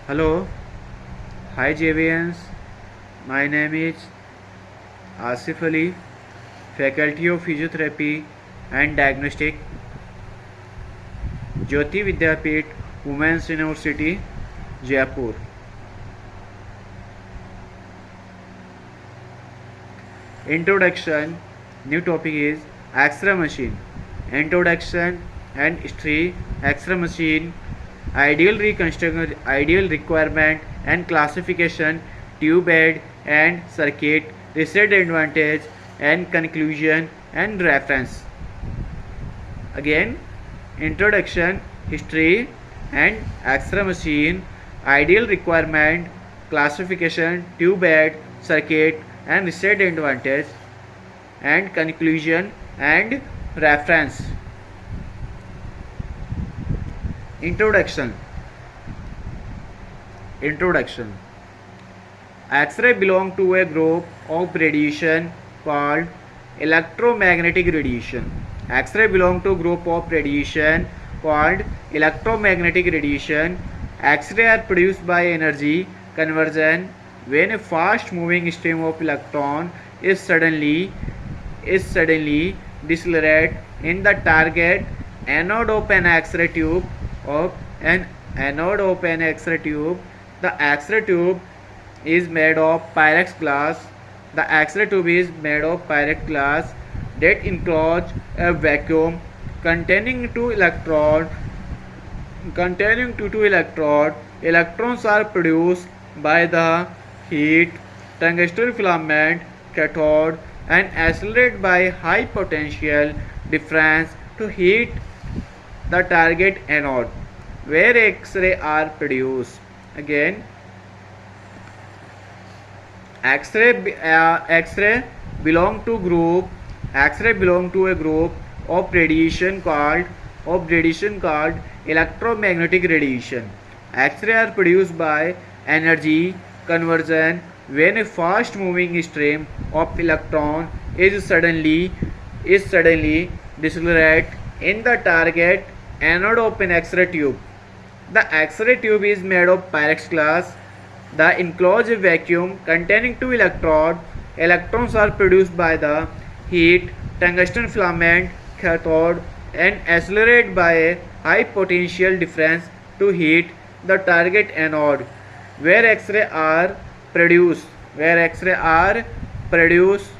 Hello, hi JVNs. My name is Asif Ali, Faculty of Physiotherapy and Diagnostic, Jyoti Vidyapit, Women's University, Jaipur. Introduction. New topic is X-ray machine. Introduction and history. X-ray machine. Ideal reconstruction, ideal requirement and classification, tube bed and circuit, research advantage and conclusion and reference. Again, introduction, history and X-ray machine, ideal requirement, classification, tube bed, circuit and research advantage and conclusion and reference. Introduction. X-ray belong to a group of radiation called electromagnetic radiation. X-ray belong to group of radiation called electromagnetic radiation. X-ray are produced by energy conversion when a fast moving stream of electron is suddenly decelerated in the target anode of an X-ray tube. The X-ray tube is made of Pyrex glass. The X-ray tube is made of Pyrex glass that encloses a vacuum containing two electrodes. Electrons are produced by the heat tungsten filament cathode and accelerated by high potential difference to heat the target anode where X-ray are produced. Again, X-ray belong to a group of radiation called electromagnetic radiation. X-ray are produced by energy conversion when a fast moving stream of electron is suddenly decelerated in the target anode of an X-ray tube. The X-ray tube is made of Pyrex glass. The enclosed vacuum containing two electrodes. Electrons are produced by the heat tungsten filament cathode and accelerated by a high potential difference to heat the target anode where X-ray are produced.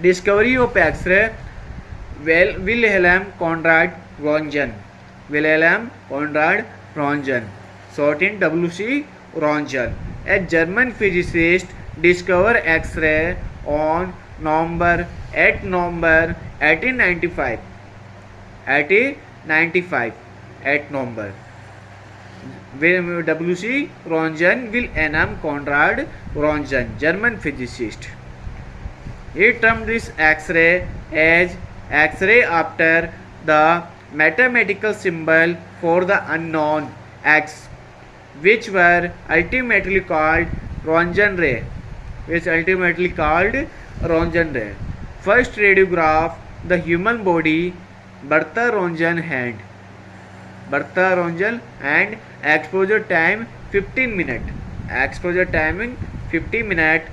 Discovery of X-ray. Wilhelm Conrad Röntgen. Shortened W.C. Röntgen. A German physicist discovered X-ray on November 1895. W.C. Röntgen, Wilhelm Conrad Röntgen, German physicist. He termed this X-ray as X-ray after the mathematical symbol for the unknown X, which were ultimately called Röntgen ray. First radiograph the human body, Bertha Röntgen and exposure time 15 minutes. Exposure timing 50 minutes.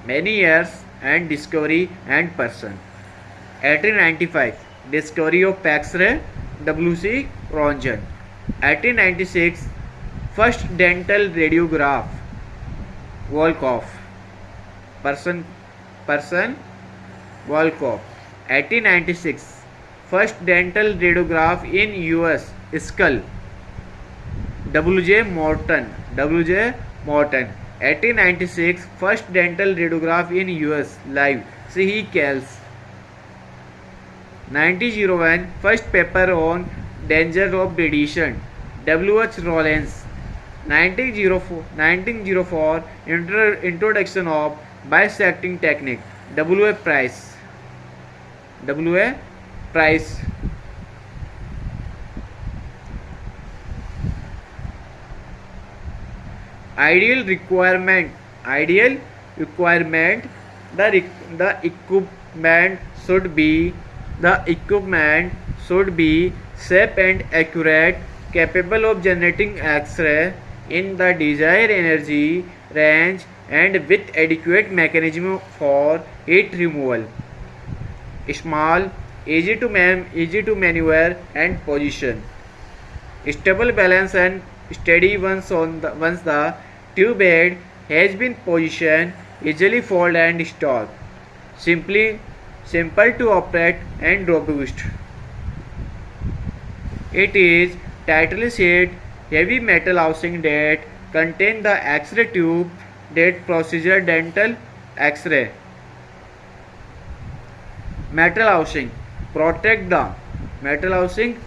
Many years and discovery and person. 1895 discovery of X-ray, W.C. Röntgen. 1896 first dental radiograph, Volkoff. Person Volkoff. 1896 first dental radiograph in US, skull, W.J. Morton. 1896 first dental radiograph in US, live, C.E. Kells. 1901 first paper on danger of radiation, W.H. Rollins. 1904 introduction of bisecting technique, W.A. Price. Ideal requirement. The equipment should be safe and accurate, capable of generating X-ray in the desired energy range and with adequate mechanism for heat removal. Small, easy to maneuver and position. Stable balance and steady once the tube head has been positioned, easily fold and install. Simple to operate and robust. It is tightly seated heavy metal housing that contain the X-ray tube that procedure dental X-ray. Metal housing protect the metal housing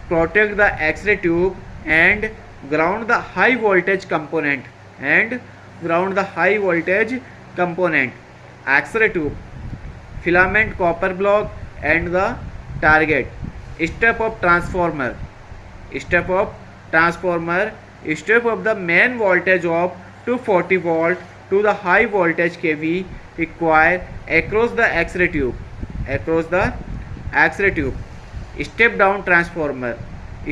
protect the X-ray tube and ground the high voltage component X-ray tube filament copper block and the target. Step of transformer step of the main voltage of 240 volt to the high voltage kV required across the X-ray tube. Step down transformer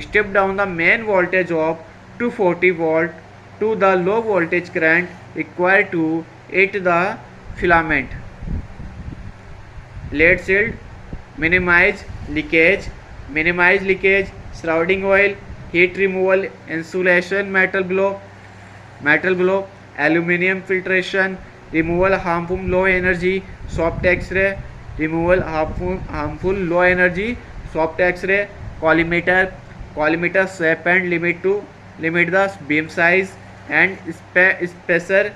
step down the main voltage of 240 volt to the low voltage current required to hit the filament. Lead shield minimize leakage, shrouding oil, heat removal, insulation, metal blow, aluminum filtration, removal harmful low energy, soft X-ray, removal harmful low energy, soft X-ray, collimator shape and limit the beam size and spacer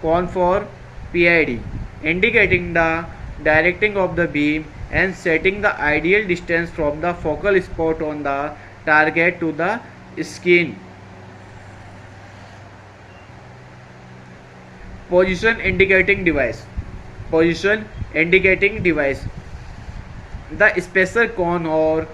cone for PID, indicating the directing of the beam and setting the ideal distance from the focal spot on the target to the skin. Position indicating device. The spacer cone or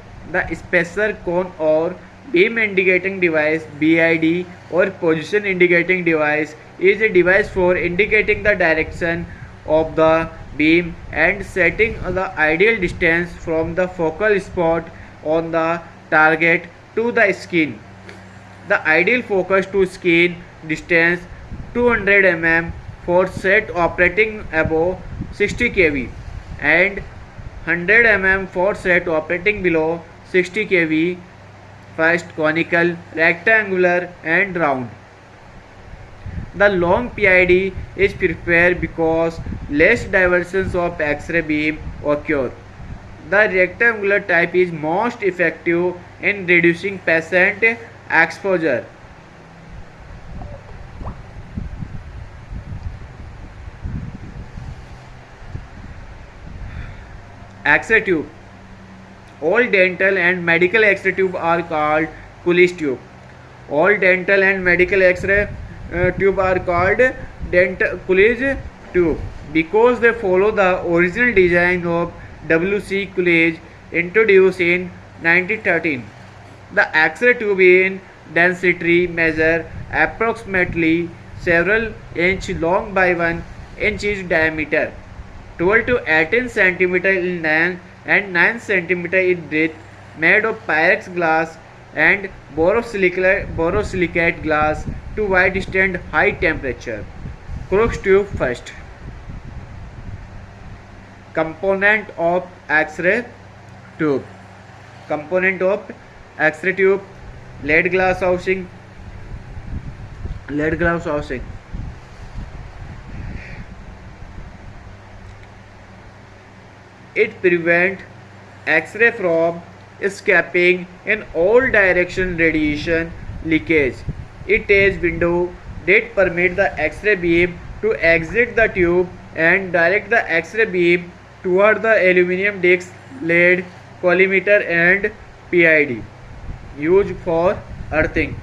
beam indicating device BID or position indicating device is a device for indicating the direction of the beam and setting the ideal distance from the focal spot on the target to the skin. The ideal focus to skin distance 200 mm for set operating above 60 kV and 100 mm for set operating below 60 kV. First, conical, rectangular and round. The long PID is preferred because less diversions of X-ray beam occur. The rectangular type is most effective in reducing patient exposure. X-ray tube. All dental and medical X-ray tube are called Coolidge tube. All dental and medical X-ray tube are called Coolidge tube because they follow the original design of W.C. Coolidge introduced in 1913. The X-ray tube in density measure approximately several inch long by 1 inch diameter, 12 to 18 cm in length and 9 cm in breadth, made of Pyrex glass and borosilicate glass to withstand high temperature. Crookes tube first. Component of X-ray tube. Lead glass housing. It prevents X-ray from escaping in all direction radiation leakage. It has window that permit the X-ray beam to exit the tube and direct the X-ray beam toward the aluminum disc, lead, collimator and PID. Used for earthing.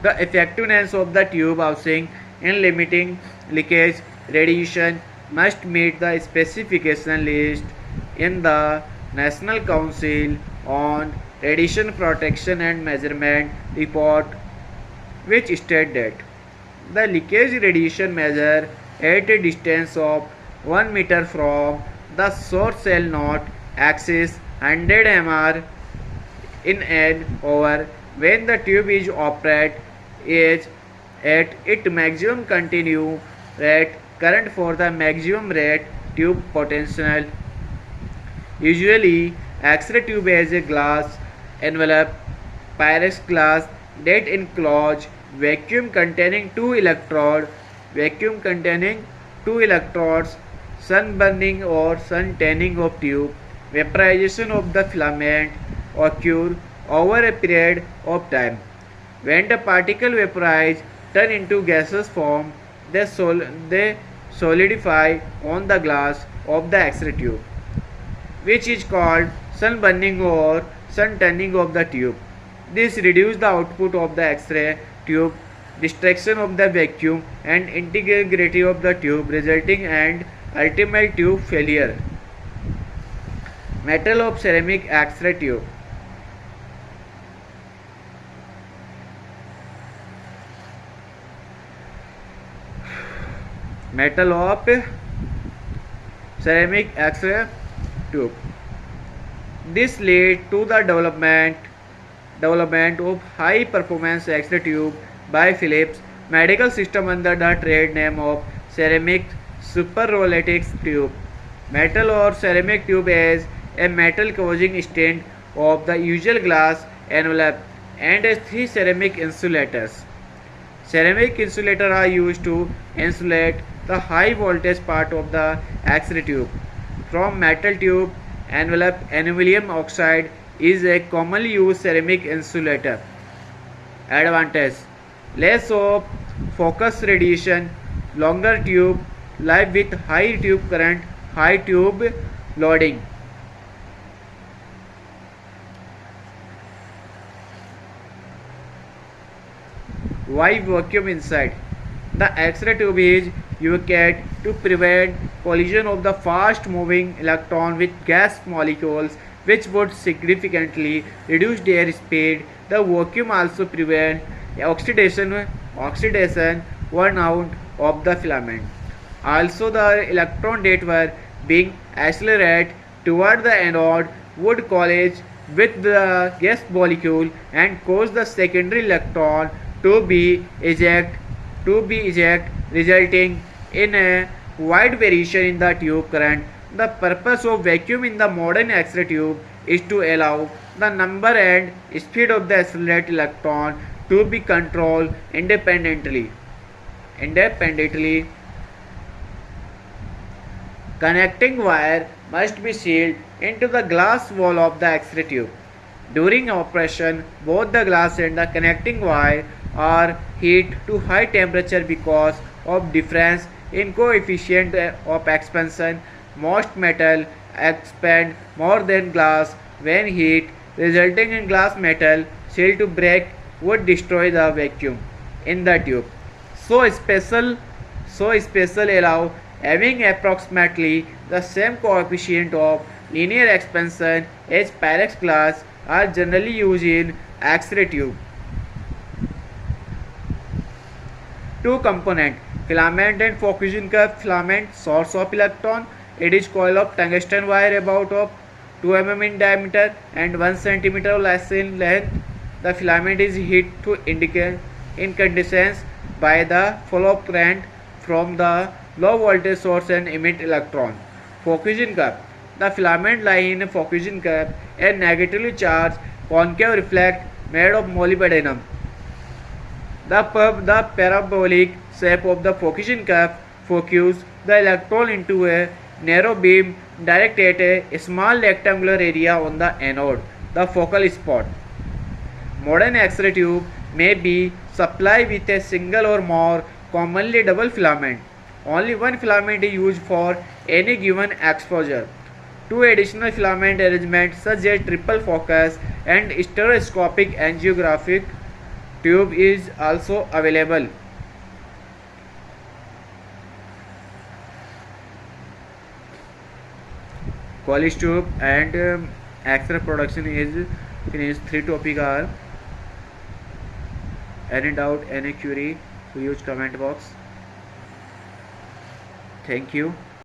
The effectiveness of the tube housing in limiting leakage radiation must meet the specification list in the National Council on Radiation Protection and Measurement report, which state that the leakage radiation measure at a distance of 1 meter from The source shall not exceed 100 mR in an hour when the tube is operated is at its maximum continuous rate current for the maximum rate tube potential. Usually, X-ray tube has a glass envelope, Pyrex glass that encloses vacuum containing two electrodes, sun burning or sun tanning of tube, vaporization of the filament occur over a period of time. When the particle vaporize, turn into gaseous form, they solidify on the glass of the X-ray tube, which is called sun burning or sun tanning of the tube. This reduces the output of the X-ray tube, distraction of the vacuum and integrity of the tube, resulting in ultimate tube failure. Metal of ceramic X-ray tube. Metal of ceramic X-ray tube. This led to the development of high performance X-ray tube by Philips Medical System under the trade name of ceramic superrolletics tube. Metal or ceramic tube is a metal causing stain of the usual glass envelope and has three ceramic insulators. Ceramic insulators are used to insulate the high voltage part of the X-ray tube. From metal tube envelope, aluminum oxide is a commonly used ceramic insulator. Advantage: less of focus radiation, longer tube life with high tube current, high tube loading. Why vacuum inside? The X-ray tube is used to prevent collision of the fast moving electron with gas molecules, which would significantly reduce their speed. The vacuum also prevents oxidation burnout of the filament. Also, the electron that were being accelerated toward the anode would collide with the gas molecule and cause the secondary electron to be eject, resulting in a wide variation in the tube current. The purpose of vacuum in the modern X-ray tube is to allow the number and speed of the accelerated electron to be controlled independently. Connecting wire must be sealed into the glass wall of the X-ray tube. During operation, both the glass and the connecting wire are heated to high temperature because of difference in coefficient of expansion. Most metal expand more than glass when heat, resulting in glass metal seal to break would destroy the vacuum in the tube. So special allow having approximately the same coefficient of linear expansion as Pyrex glass are generally used in X-ray tube. Two component filament and fusion cup. Filament source of electron. It is coil of tungsten wire about of 2 mm in diameter and 1 cm less in length. The filament is heat to indicate incandescence by the flow of current from the low voltage source and emit electron. Fusion cup. The filament lie in a fusion cup, a negatively charged concave reflect made of molybdenum. The parabolic shape of the fusion cup focuses the electron into a narrow beam directed at a small rectangular area on the anode, the focal spot. Modern X-ray tube may be supplied with a single or more, commonly double filament. Only one filament is used for any given exposure. Two additional filament arrangements such as triple focus and stereoscopic angiographic tube is also available. College tube and X-ray production is finished. 3 topic are: any doubt, any query, so use comment box. Thank you.